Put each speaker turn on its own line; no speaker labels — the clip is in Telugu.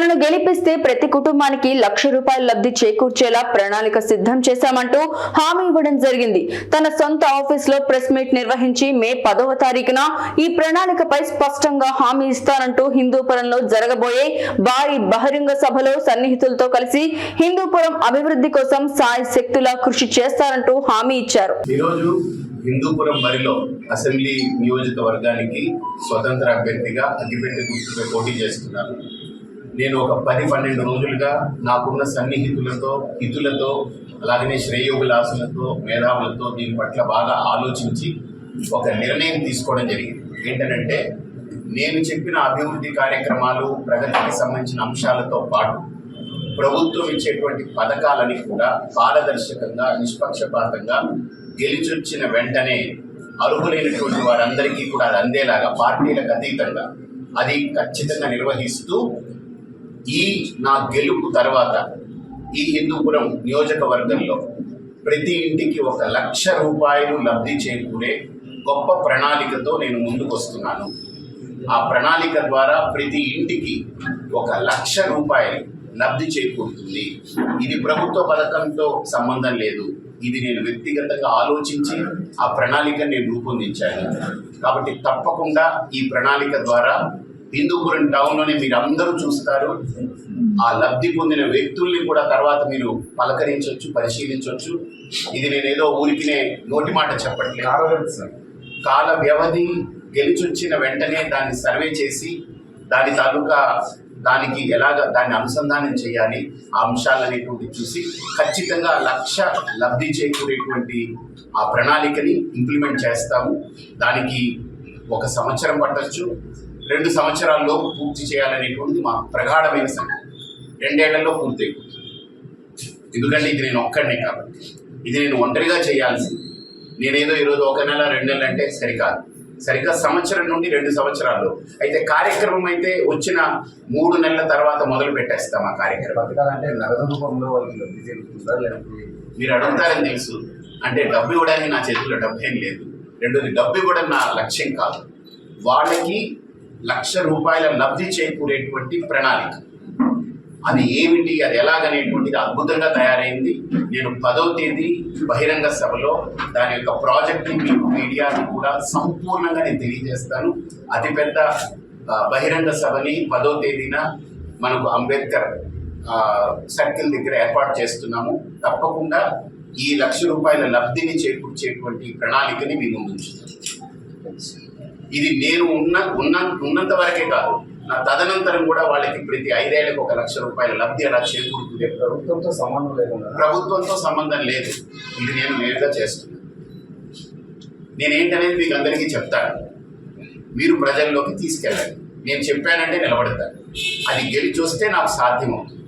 తనను గెలిపిస్తే ప్రతి కుటుంబానికి ₹1,00,000 లబ్ధి చేకూర్చేలా ప్రణాళిక సిద్ధం చేశామంటూ హామీ ఇవ్వడం జరిగింది. తన సొంత ఆఫీసులో ప్రెస్ మీట్ నిర్వహించి మే 10వ తారీఖున ఈ ప్రణాళికపై స్పష్టంగా హామీ ఇస్తానంటూ హిందూపురంలో జరగబోయే భారీ బహిరంగ సభలో సన్నిహితులతో కలిసి హిందూపురం అభివృద్ధి కోసం సాయశక్తులా కృషి చేస్తారంటూ హామీ ఇచ్చారు.
హిందూపురం బరిలో అసెంబ్లీ నియోజకవర్గానికి స్వతంత్ర అభ్యర్థిగా అగ్గిపెట్టె గుర్తుపై పోటీ చేస్తున్నాను. నేను ఒక 10-12 రోజులుగా నాకున్న సన్నిహితులతో, హితులతో, అలాగనే శ్రేయోభిలాసులతో, మేధావులతో దీని పట్ల బాగా ఆలోచించి ఒక నిర్ణయం తీసుకోవడం జరిగింది. ఏంటంటే నేను చెప్పిన అభివృద్ధి కార్యక్రమాలు, ప్రగతికి సంబంధించిన అంశాలతో పాటు ప్రభుత్వం ఇచ్చేటువంటి పథకాలని కూడా పారదర్శకంగా, నిష్పక్షపాతంగా గెలిచొచ్చిన వెంటనే అర్హులైనటువంటి వారందరికీ కూడా అది అందేలాగా పార్టీలకు అతీతంగా అది ఖచ్చితంగా నిర్వహిస్తూ ఈ నా గెలుపు తర్వాత ఈ హిందూపురం నియోజకవర్గంలో ప్రతి ఇంటికి ₹1,00,000 లబ్ధి చేకూరే గొప్ప ప్రణాళికతో నేను ముందుకు వస్తున్నాను. ఆ ప్రణాళిక ద్వారా ప్రతి ఇంటికి ₹1,00,000 లబ్ధి చేకూరుతుంది. ఇది ప్రభుత్వ పథకంతో సంబంధం లేదు. ఇది నేను వ్యక్తిగతంగా ఆలోచించి ఆ ప్రణాళిక నేను రూపొందించాను. కాబట్టి తప్పకుండా ఈ ప్రణాళిక ద్వారా హిందూపురం టౌన్లోనే మీరు అందరూ చూస్తారు. ఆ లబ్ధి పొందిన వ్యక్తుల్ని కూడా తర్వాత మీరు పలకరించవచ్చు, పరిశీలించవచ్చు. ఇది నేనేదో ఊరికినే నోటి మాట చెప్పట్లేదు. కాల వ్యవధి గెలిచొచ్చిన వెంటనే దాన్ని సర్వే చేసి దాని తాలూకా దానికి ఎలాగ దాన్ని అనుసంధానం చేయాలి, ఆ అంశాలనేటువంటి చూసి ఖచ్చితంగా 1,00,000 లబ్ధి చేకూరేటువంటి ఆ ప్రణాళికని ఇంప్లిమెంట్ చేస్తాము. దానికి 1 సంవత్సరం పట్టచ్చు, 2 సంవత్సరాల్లో పూర్తి చేయాలనేటువంటిది మా ప్రగాఢమైన సంకల్పం. 2 ఏళ్లలో పూర్తి అయిపోతుంది. ఎందుకంటే ఇది నేను ఒక్కడనే కాబట్టి, ఇది నేను ఒంటరిగా చేయాల్సింది. నేనేదో ఈరోజు 1 నెల 2 నెలలు అంటే సరికాదు. సరిగ్గా సంవత్సరం నుండి 2 సంవత్సరాల్లో అయితే కార్యక్రమం అయితే వచ్చిన 3 నెలల తర్వాత మొదలు పెట్టేస్తాం. ఆ కార్యక్రమం మీరు అడుగుతారని తెలుసు. అంటే డబ్బు ఇవ్వడానికి నా చేతిలో డబ్బు ఏం లేదు. రెండోది, డబ్బు ఇవ్వడం నా లక్ష్యం కాదు. వాళ్ళకి ₹1,00,000 లబ్ధి చేకూరేటువంటి ప్రణాళిక అది ఏమిటి, అది ఎలాగనేటువంటిది అద్భుతంగా తయారైంది. నేను 10వ తేదీ బహిరంగ సభలో దాని యొక్క ప్రాజెక్ట్ని మీకు మీడియాని కూడా సంపూర్ణంగా నేను తెలియజేస్తాను. అతిపెద్ద బహిరంగ సభని 10వ తేదీన మనకు అంబేద్కర్ సర్కిల్ దగ్గర ఏర్పాటు చేస్తున్నాము. తప్పకుండా ఈ ₹1,00,000 లబ్ధిని చేకూర్చేటువంటి ప్రణాళికని మీ ముందు ఉంచుతాను. ఇది నేను ఉన్నంత వరకే కాదు, నా తదనంతరం కూడా వాళ్ళకి ప్రతి 5 ఏళ్లకు ₹1,00,000 లబ్ధి అలా చేకూరుతుంది.
ప్రభుత్వంతో సంబంధం లేకుండా
ప్రభుత్వంతో సంబంధం లేదు. ఇది నేను నేరుగా చేస్తున్నాను. నేనేంటనేది మీకు అందరికీ చెప్తాను. మీరు ప్రజల్లోకి తీసుకెళ్ళండి. నేను చెప్పానంటే నిలబడతాను. అది గెలిచి వస్తే నాకు సాధ్యమవుతుంది.